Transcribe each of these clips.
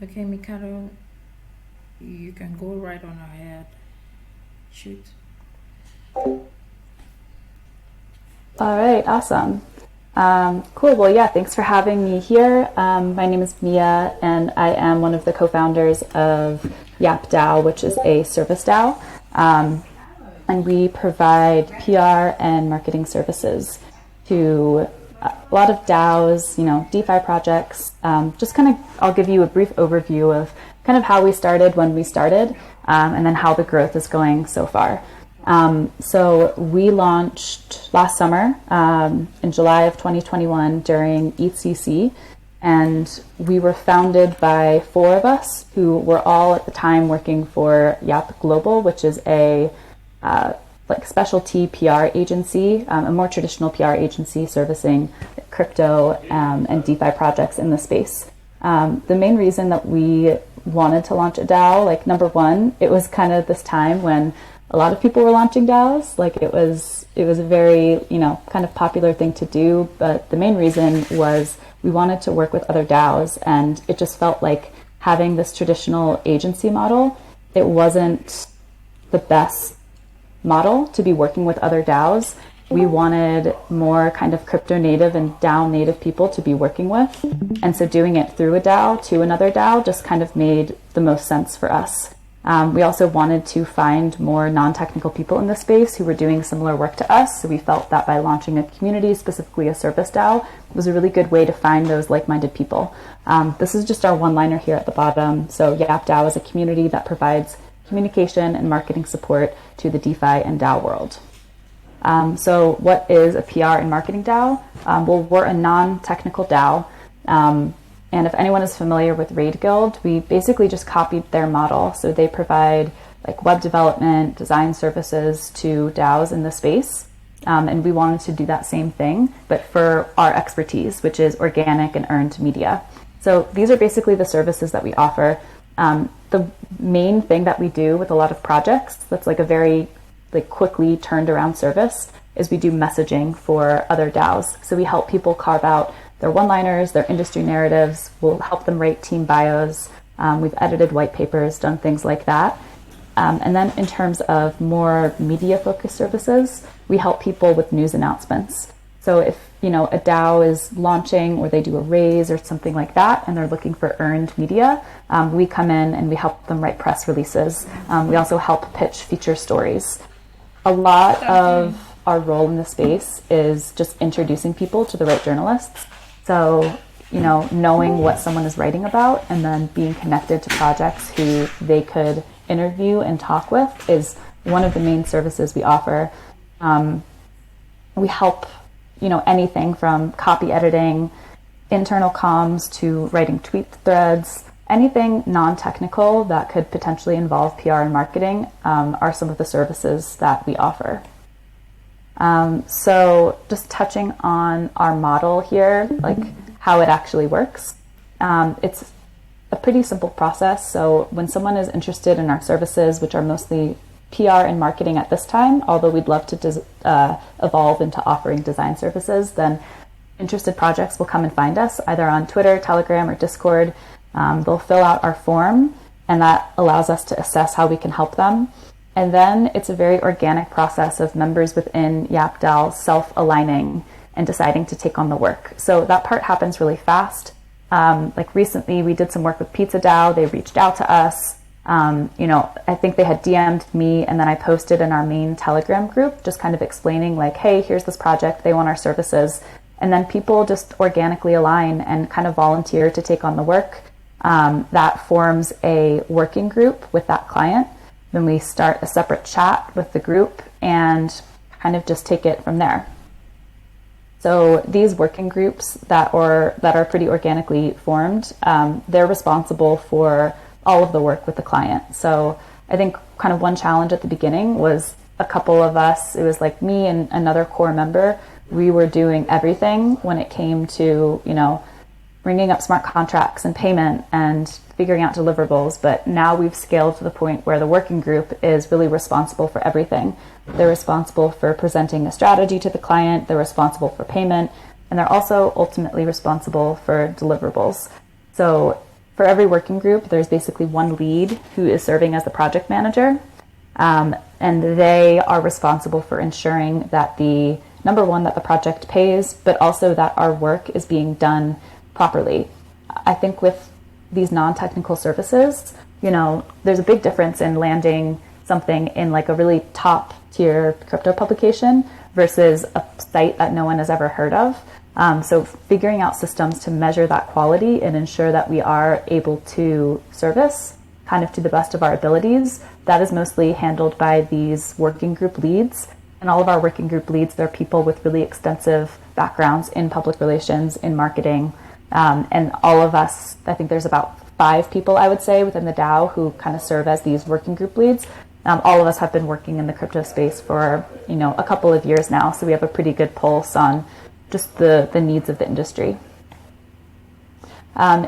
Okay, Mikado, you can go right on ahead. Shoot. All right, awesome. Cool. Well, yeah, thanks for having me here. My name is Mia, and I am one of the co-founders of YAP DAO, which is a service DAO. And we provide PR and marketing services to a lot of DAOs, DeFi projects. Just kind of, I'll give you a brief overview of kind of how we started when we started, and then how the growth is going so far. So we launched last summer, in July of 2021 during ETHCC, and we were founded by four of us who were all at the time working for YAP Global, which is a specialty PR agency, a more traditional PR agency servicing crypto and DeFi projects in the space. The main reason that we wanted to launch a DAO, number one, it was kind of this time when a lot of people were launching DAOs. It was a very, kind of popular thing to do. But the main reason was we wanted to work with other DAOs, and it just felt like having this traditional agency model, it wasn't the best model to be working with other DAOs. We wanted more kind of crypto native and DAO native people to be working with. And so doing it through a DAO to another DAO just kind of made the most sense for us. We also wanted to find more non-technical people in the space who were doing similar work to us. So we felt that by launching a community, specifically a service DAO, was a really good way to find those like-minded people. This is just our one-liner here at the bottom. So YAP DAO is a community that provides communication and marketing support to the DeFi and DAO world. So what is a PR and marketing DAO? Well, we're a non-technical DAO. And if anyone is familiar with Raid Guild, we basically just copied their model. So they provide web development, design services to DAOs in the space. And we wanted to do that same thing, but for our expertise, which is organic and earned media. So these are basically the services that we offer. The main thing that we do with a lot of projects that's a very quickly turned around service is we do messaging for other DAOs. So we help people carve out their one-liners, their industry narratives. We'll help them write team bios. We've edited white papers, done things like that. And then in terms of more media-focused services, we help people with news announcements. So if a DAO is launching or they do a raise or something like that and they're looking for earned media, we come in and we help them write press releases. We also help pitch feature stories. A lot of our role in the space is just introducing people to the right journalists. So, knowing what someone is writing about and then being connected to projects who they could interview and talk with is one of the main services we offer. We help, anything from copy editing, internal comms to writing tweet threads. Anything non-technical that could potentially involve PR and marketing are some of the services that we offer. So just touching on our model here, how it actually works. It's a pretty simple process. So when someone is interested in our services, which are mostly PR and marketing at this time, although we'd love to evolve into offering design services, then interested projects will come and find us either on Twitter, Telegram, or Discord. They'll fill out our form, and that allows us to assess how we can help them. And then it's a very organic process of members within YAP DAO self-aligning and deciding to take on the work. So that part happens really fast. Recently, we did some work with Pizza DAO. They reached out to us. I think they had DM'd me, and then I posted in our main Telegram group, just kind of explaining hey, here's this project. They want our services. And then people just organically align and kind of volunteer to take on the work. That forms a working group with that client. Then we start a separate chat with the group and kind of just take it from there. So these working groups that are pretty organically formed, they're responsible for all of the work with the client. So I think kind of one challenge at the beginning was a couple of us, it was me and another core member, we were doing everything when it came to, bringing up smart contracts and payment and figuring out deliverables. But now we've scaled to the point where the working group is really responsible for everything. They're responsible for presenting a strategy to the client. They're responsible for payment. And they're also ultimately responsible for deliverables. So for every working group, there's basically one lead who is serving as the project manager. And they are responsible for ensuring that number one, that the project pays, but also that our work is being done properly. I think with these non-technical services, there's a big difference in landing something in like a really top tier crypto publication versus a site that no one has ever heard of. So figuring out systems to measure that quality and ensure that we are able to service kind of to the best of our abilities, that is mostly handled by these working group leads. And all of our working group leads, they're people with really extensive backgrounds in public relations, in marketing. And all of us, I think there's about 5 people, I would say, within the DAO who kind of serve as these working group leads. All of us have been working in the crypto space for, a couple of years now. So we have a pretty good pulse on just the needs of the industry.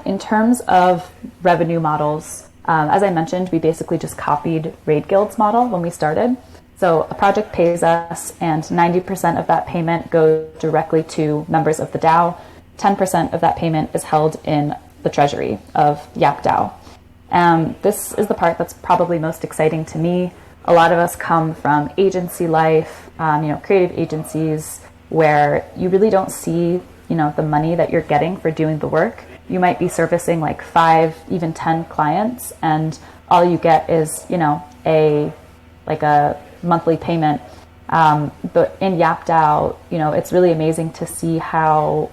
In terms of revenue models, as I mentioned, we basically just copied Raid Guild's model when we started. So a project pays us, and 90% of that payment goes directly to members of the DAO. 10% of that payment is held in the treasury of YAP DAO. This is the part that's probably most exciting to me. A lot of us come from agency life, creative agencies, where you really don't see, the money that you're getting for doing the work. You might be servicing like 5, even 10 clients, and all you get is, a monthly payment. But in YAP DAO, it's really amazing to see how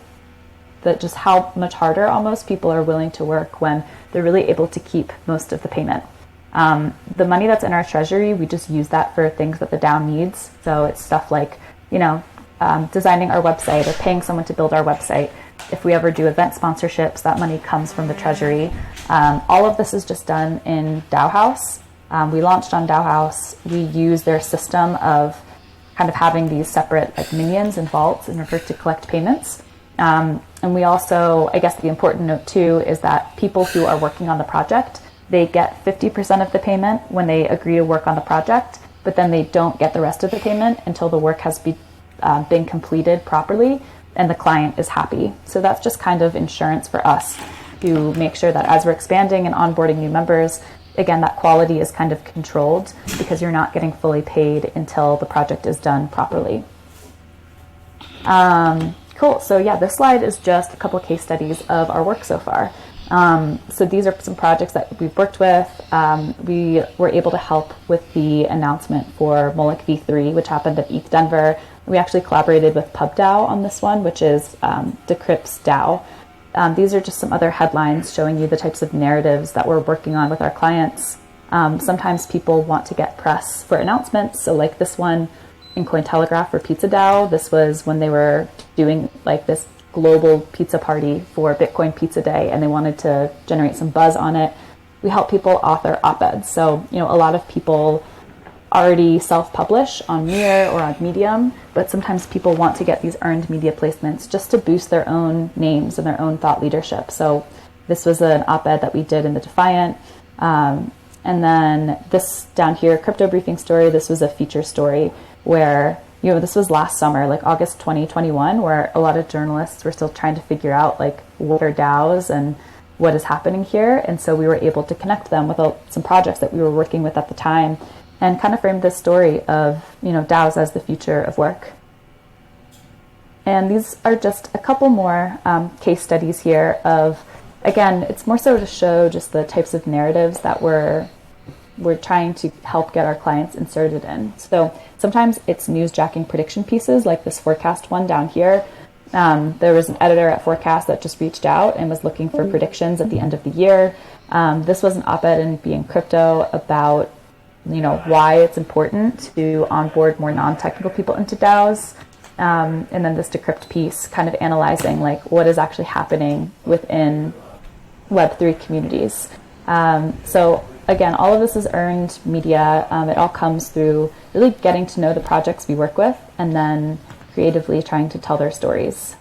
much harder almost people are willing to work when they're really able to keep most of the payment. The money that's in our treasury, we just use that for things that the DAO needs. So it's stuff like, designing our website or paying someone to build our website. If we ever do event sponsorships, that money comes from the treasury. All of this is just done in DAO House. We launched on DAO House. We use their system of kind of having these separate minions and vaults in order to collect payments. And we also, I guess the important note too, is that people who are working on the project, they get 50% of the payment when they agree to work on the project, but then they don't get the rest of the payment until the work has been completed properly and the client is happy. So that's just kind of insurance for us to make sure that as we're expanding and onboarding new members, again, that quality is kind of controlled because you're not getting fully paid until the project is done properly. Cool. So yeah, this slide is just a couple of case studies of our work so far. So these are some projects that we've worked with. We were able to help with the announcement for Moloch V3, which happened at ETH Denver. We actually collaborated with PubDAO on this one, which is Decrypt's DAO. These are just some other headlines showing you the types of narratives that we're working on with our clients. Sometimes people want to get press for announcements. So like this one in Cointelegraph for Pizza DAO, this was when they were doing this global pizza party for Bitcoin Pizza Day, and they wanted to generate some buzz on it. We help people author op-eds. So, a lot of people already self-publish on Mir or on Medium, but sometimes people want to get these earned media placements just to boost their own names and their own thought leadership. So this was an op-ed that we did in the Defiant. And then this down here, Crypto Briefing Story, this was a feature story where, this was last summer, like August 2021, where a lot of journalists were still trying to figure out what are DAOs and what is happening here. And so we were able to connect them with some projects that we were working with at the time and kind of frame this story of, DAOs as the future of work. And these are just a couple more case studies here of, again, it's more so to show just the types of narratives that we're trying to help get our clients inserted in. So sometimes it's newsjacking prediction pieces like this forecast one down here. There was an editor at Forecast that just reached out and was looking for predictions at the end of the year. This was an op-ed in Being Crypto about why it's important to onboard more non-technical people into DAOs. And then this Decrypt piece kind of analyzing what is actually happening within Web3 communities. So again, all of this is earned media. It all comes through really getting to know the projects we work with and then creatively trying to tell their stories.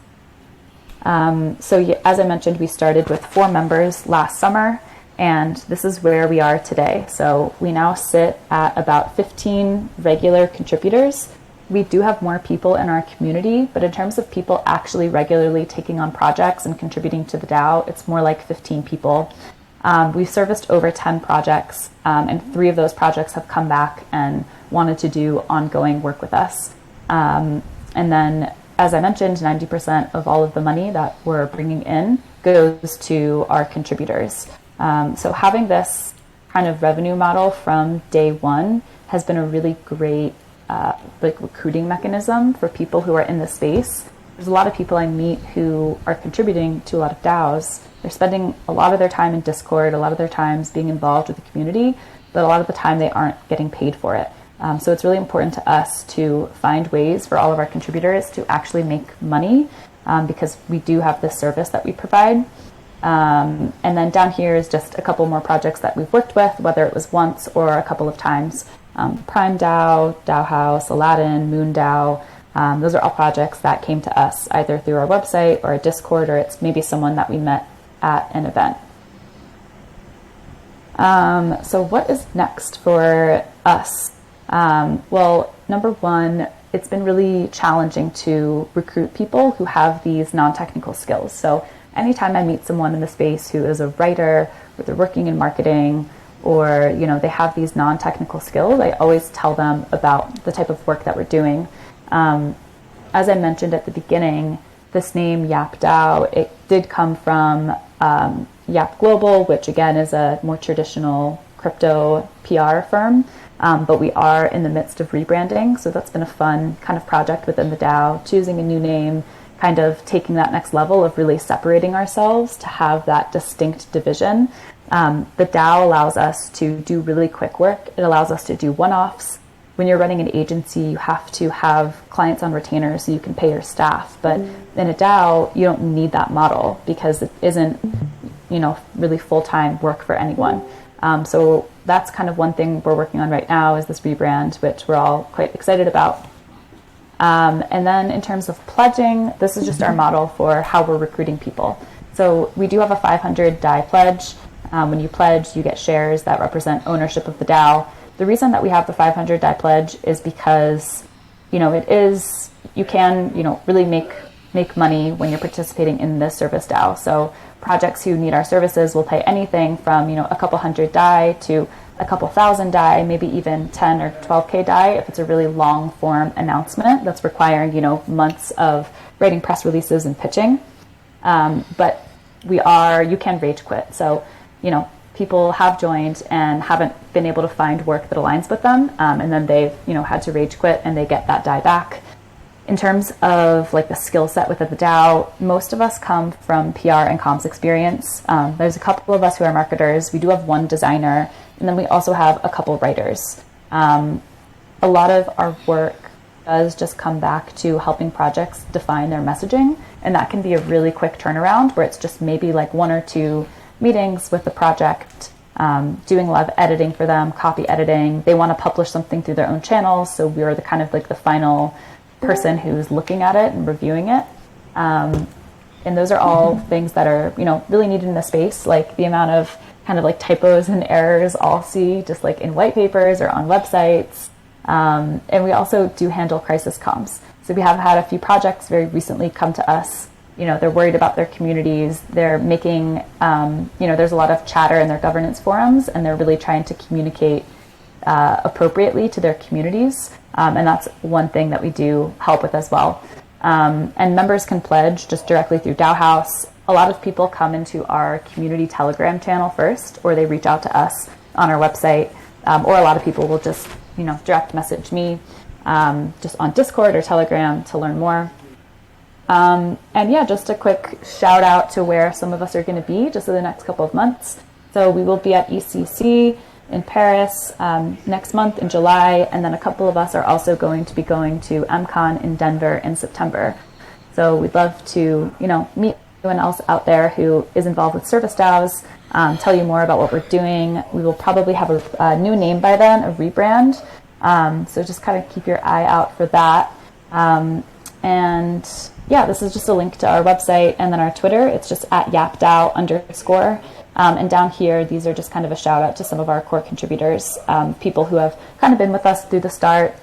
So as I mentioned, we started with 4 members last summer, and this is where we are today. So we now sit at about 15 regular contributors. We do have more people in our community, but in terms of people actually regularly taking on projects and contributing to the DAO, it's more like 15 people. We've serviced over 10 projects, and 3 of those projects have come back and wanted to do ongoing work with us. And then, as I mentioned, 90% of all of the money that we're bringing in goes to our contributors. So having this kind of revenue model from day one has been a really great recruiting mechanism for people who are in the space. There's a lot of people I meet who are contributing to a lot of DAOs. They're spending a lot of their time in Discord, a lot of their times being involved with the community, but a lot of the time they aren't getting paid for it. So it's really important to us to find ways for all of our contributors to actually make money, because we do have this service that we provide. And then down here is just a couple more projects that we've worked with, whether it was once or a couple of times. Prime DAO, DAO House, Aladdin, Moon DAO. Those are all projects that came to us either through our website or a Discord, or it's maybe someone that we met at an event. So what is next for us? Well, number one, it's been really challenging to recruit people who have these non-technical skills. So anytime I meet someone in the space who is a writer, or they're working in marketing, or they have these non-technical skills, I always tell them about the type of work that we're doing. As I mentioned at the beginning, this name YAP DAO, it did come from YAP Global, which again is a more traditional crypto PR firm, but we are in the midst of rebranding, so that's been a fun kind of project within the DAO, choosing a new name, kind of taking that next level of really separating ourselves to have that distinct division. The DAO allows us to do really quick work. It allows us to do one-offs. When you're running an agency, you have to have clients on retainer so you can pay your staff. But in a DAO, you don't need that model because it isn't, really full-time work for anyone. So that's kind of one thing we're working on right now is this rebrand, which we're all quite excited about. And then in terms of pledging, this is just our model for how we're recruiting people. So we do have a 500 DAI pledge. When you pledge, you get shares that represent ownership of the DAO. The reason that we have the 500 DAI pledge is because, you can, really make money when you're participating in this service DAO. So projects who need our services will pay anything from, a couple hundred DAI to a couple thousand DAI, maybe even 10 or 12K DAI if it's a really long form announcement that's requiring, months of writing press releases and pitching. But you can rage quit. So, people have joined and haven't been able to find work that aligns with them. And then they've, had to rage quit and they get that DAI back. In terms of the skill set within the DAO, most of us come from PR and comms experience. There's a couple of us who are marketers. We do have one designer, and then we also have a couple writers. A lot of our work does just come back to helping projects define their messaging, and that can be a really quick turnaround where it's just maybe 1 or 2 meetings with the project, doing a lot of editing for them, copy editing. They want to publish something through their own channels, so we're the kind of the final person who's looking at it and reviewing it. And those are all things that are, really needed in the space, the amount of kind of typos and errors I'll see just in white papers or on websites. And we also do handle crisis comms. So we have had a few projects very recently come to us. They're worried about their communities. They're making, there's a lot of chatter in their governance forums, and they're really trying to communicate appropriately to their communities. And that's one thing that we do help with as well. And members can pledge just directly through DAO House. A lot of people come into our community Telegram channel first, or they reach out to us on our website, or a lot of people will just, direct message me just on Discord or Telegram to learn more. And yeah, just a quick shout out to where some of us are going to be just in the next couple of months. So we will be at ECC in Paris next month in July, and then a couple of us are also going to be going to MCon in Denver in September. So we'd love to, meet anyone else out there who is involved with service DAOs, tell you more about what we're doing. We will probably have a new name by then, a rebrand. So just kind of keep your eye out for that. And yeah, this is just a link to our website and then our Twitter. It's just at @YAPDAO_. And down here, these are just kind of a shout out to some of our core contributors, people who have kind of been with us through the start.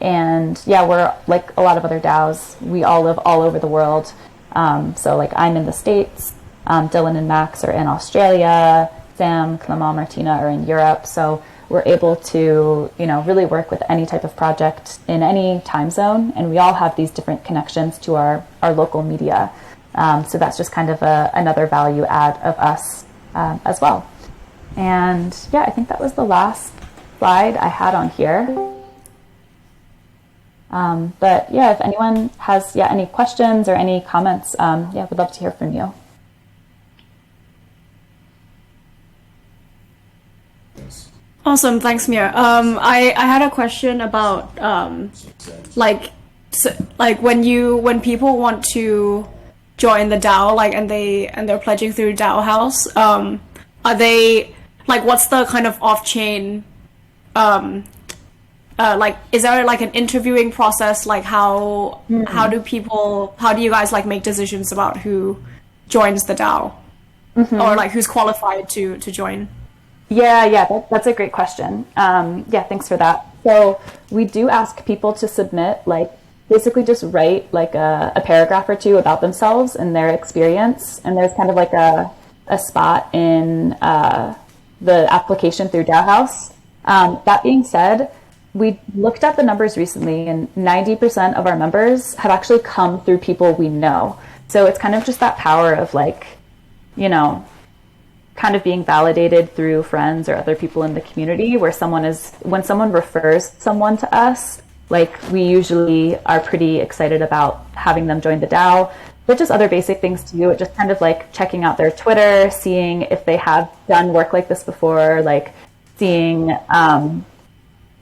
And yeah, we're like a lot of other DAOs. We all live all over the world. So I'm in the States. Dylan and Max are in Australia. Sam, Clement, Martina are in Europe. So we're able to, really work with any type of project in any time zone. And we all have these different connections to our local media. So that's just kind of another value add of us as well. And yeah, I think that was the last slide I had on here. But yeah, if anyone has any questions or any comments, would love to hear from you. Awesome, thanks, Mia. I had a question about like when people want to join the DAO, and they're pledging through DAO House, are they what's the kind of off-chain is there an interviewing process? How do you guys make decisions about who joins the DAO, or who's qualified to join? Yeah, that's a great question. Thanks for that. So we do ask people to submit, basically just write a paragraph or two about themselves and their experience. And there's kind of a spot in the application through DAO House. That being said, we looked at the numbers recently, and 90% of our members have actually come through people we know. So it's kind of just that power of kind of being validated through friends or other people in the community, where when someone refers someone to us, we usually are pretty excited about having them join the DAO. But just other basic things too, it just kind of checking out their Twitter, seeing if they have done work like this before, seeing,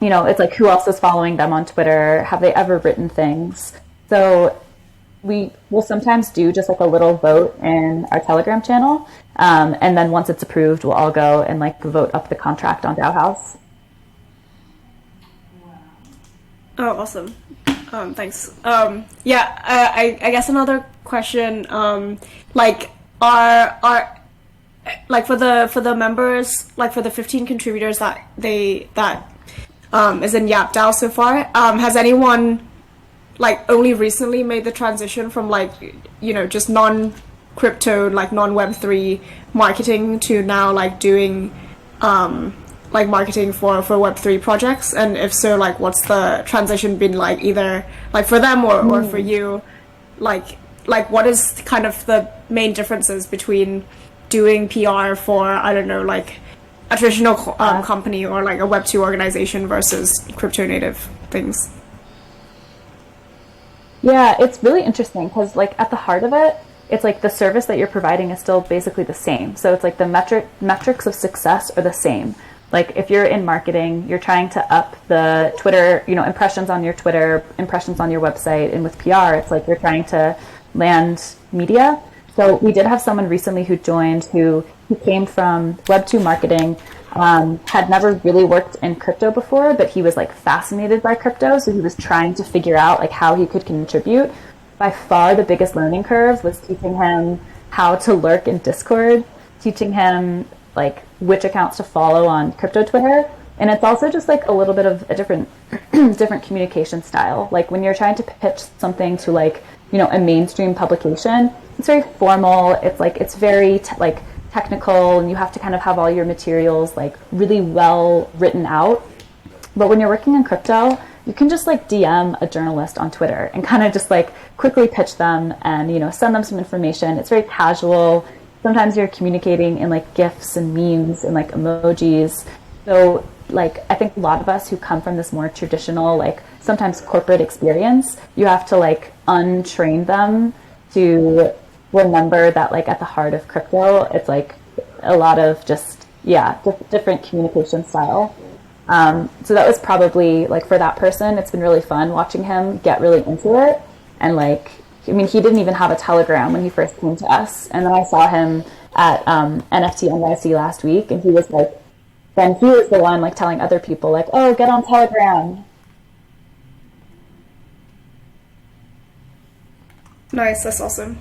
it's who else is following them on Twitter, have they ever written things? So we will sometimes do just a little vote in our Telegram channel. And then once it's approved, we'll all go and vote up the contract on DAO House. Oh, awesome. Thanks. I guess another question, are for the members, for the 15 contributors that is in YAP DAO so far, has anyone only recently made the transition from just non-crypto, non-Web3 marketing to now doing marketing for Web3 projects? And if so, what's the transition been either for them or for you? What is kind of the main differences between doing PR for, I don't know, a traditional company or a Web2 organization versus crypto native things? Yeah, it's really interesting because at the heart of it, it's the service that you're providing is still basically the same. So it's the metrics of success are the same. If you're in marketing, you're trying to up the Twitter, impressions on your Twitter, impressions on your website. And with PR, it's you're trying to land media. So we did have someone recently who joined who came from Web2 marketing, had never really worked in crypto before, but he was fascinated by crypto. So he was trying to figure out how he could contribute. By far the biggest learning curve was teaching him how to lurk in Discord, teaching him which accounts to follow on crypto Twitter. And it's also just a little bit of a different communication style. When you're trying to pitch something to a mainstream publication, it's very formal. It's very technical, and you have to kind of have all your materials really well written out. But when you're working in crypto, you can just DM a journalist on Twitter and kind of just quickly pitch them and send them some information. It's very casual. Sometimes you're communicating in GIFs and memes and emojis. So I think a lot of us who come from this more traditional sometimes corporate experience, you have to untrain them to remember that at the heart of crypto, it's a lot of just different communication style. So that was probably for that person, it's been really fun watching him get really into it. And he didn't even have a Telegram when he first came to us. And then I saw him at NFT NYC last week, and he was then he was the one telling other people oh, get on Telegram. Nice, that's awesome.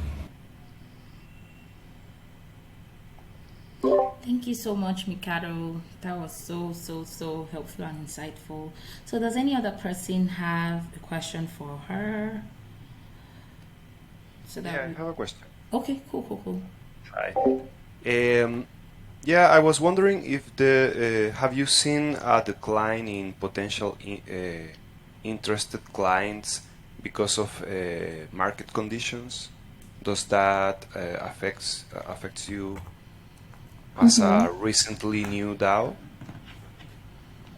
Thank you so much, Mikado. That was so helpful and insightful. So does any other person have a question for her? I have a question. Okay, cool. Hi. Yeah, I was wondering if have you seen a decline in potential interested clients because of market conditions? Does that affects you as a recently new DAO?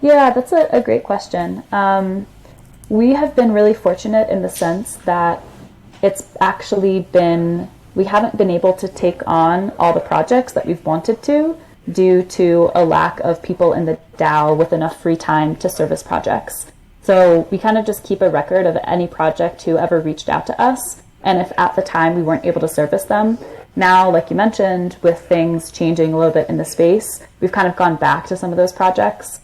Yeah, that's a great question. We have been really fortunate in the sense that it's actually been, we haven't been able to take on all the projects that we've wanted to due to a lack of people in the DAO with enough free time to service projects. So we kind of just keep a record of any project who ever reached out to us. And if at the time we weren't able to service them, now, like you mentioned, with things changing a little bit in the space, we've kind of gone back to some of those projects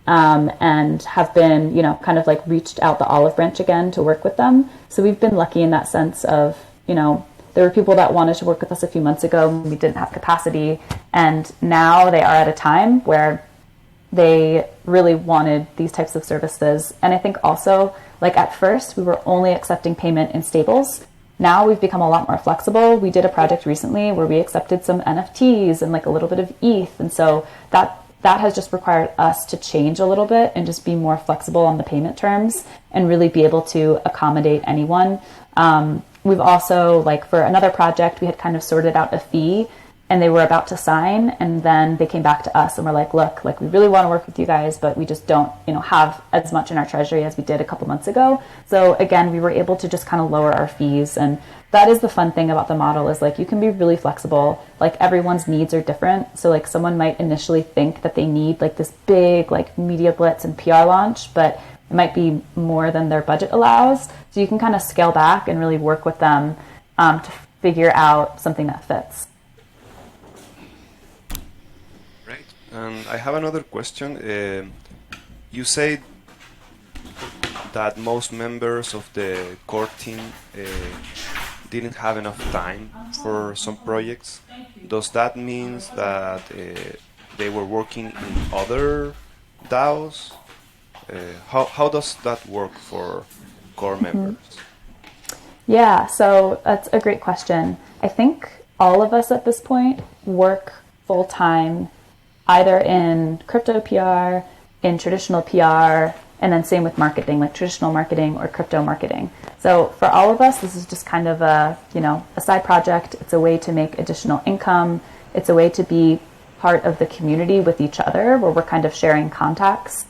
and have been, kind of like reached out the olive branch again to work with them. So we've been lucky in that sense of, there were people that wanted to work with us a few months ago when we didn't have capacity. And now they are at a time where they really wanted these types of services. And I think also, like at first, we were only accepting payment in stables. Now we've become a lot more flexible. We did a project recently where we accepted some NFTs and like a little bit of ETH. And so that has just required us to change a little bit and just be more flexible on the payment terms and really be able to accommodate anyone. We've also, like for another project, we had kind of sorted out a fee and they were about to sign, and then they came back to us and were like, look, like we really want to work with you guys, but we just don't, have as much in our treasury as we did a couple months ago. So again, we were able to just kind of lower our fees. And that is the fun thing about the model, is like you can be really flexible. Like everyone's needs are different. So like someone might initially think that they need like this big like media blitz and PR launch, but it might be more than their budget allows. So you can kind of scale back and really work with them to figure out something that fits. Right. I have another question. You said that most members of the core team didn't have enough time for some projects. Does that mean that they were working in other DAOs? How does that work for core members? Yeah, so that's a great question. I think all of us at this point work full time, either in crypto PR, in traditional PR, and then same with marketing, like traditional marketing or crypto marketing. So for all of us, this is just kind of a side project. It's a way to make additional income. It's a way to be part of the community with each other, where we're kind of sharing contacts.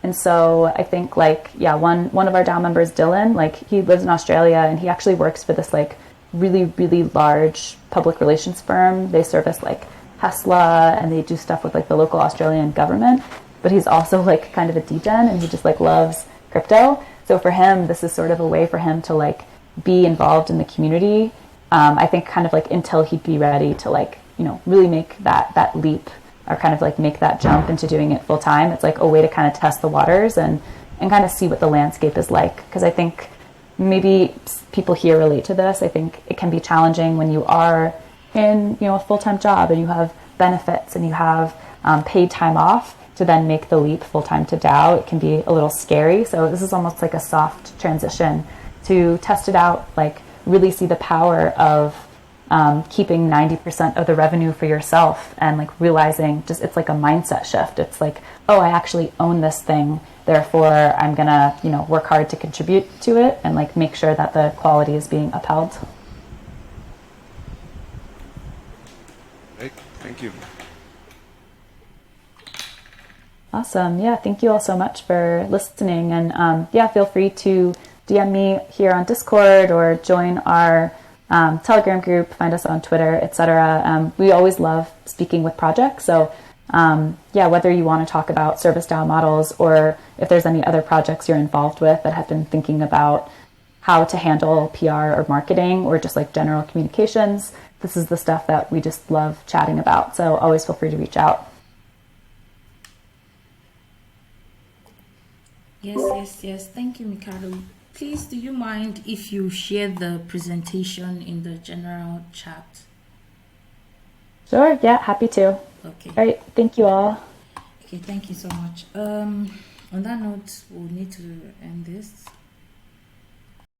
And so I think one of our DAO members, Dylan, like he lives in Australia and he actually works for this like really, really large public relations firm. They service like Tesla and they do stuff with like the local Australian government, but he's also like kind of a degen and he just like loves crypto. So for him, this is sort of a way for him to like be involved in the community. I think kind of like until he'd be ready to like, really make that leap or kind of like make that jump into doing it full time. It's like a way to kind of test the waters and kind of see what the landscape is like. Because I think maybe people here relate to this. I think it can be challenging when you are in, a full-time job and you have benefits and you have paid time off to then make the leap full-time to DAO. It can be a little scary. So this is almost like a soft transition to test it out, like really see the power of keeping 90% of the revenue for yourself and like realizing just it's like a mindset shift. It's like, oh, I actually own this thing. Therefore, I'm going to, work hard to contribute to it and like make sure that the quality is being upheld. Great. Thank you. Awesome. Yeah. Thank you all so much for listening. And feel free to DM me here on Discord or join our Telegram group, find us on Twitter, etc. We always love speaking with projects. So whether you want to talk about service DAO models or if there's any other projects you're involved with that have been thinking about how to handle PR or marketing or just like general communications, this is the stuff that we just love chatting about. So always feel free to reach out. Yes. Thank you, Miakoda. Please, do you mind if you share the presentation in the general chat? Sure. Yeah, happy to. Okay. All right. Thank you all. Okay, thank you so much. On that note, we'll need to end this.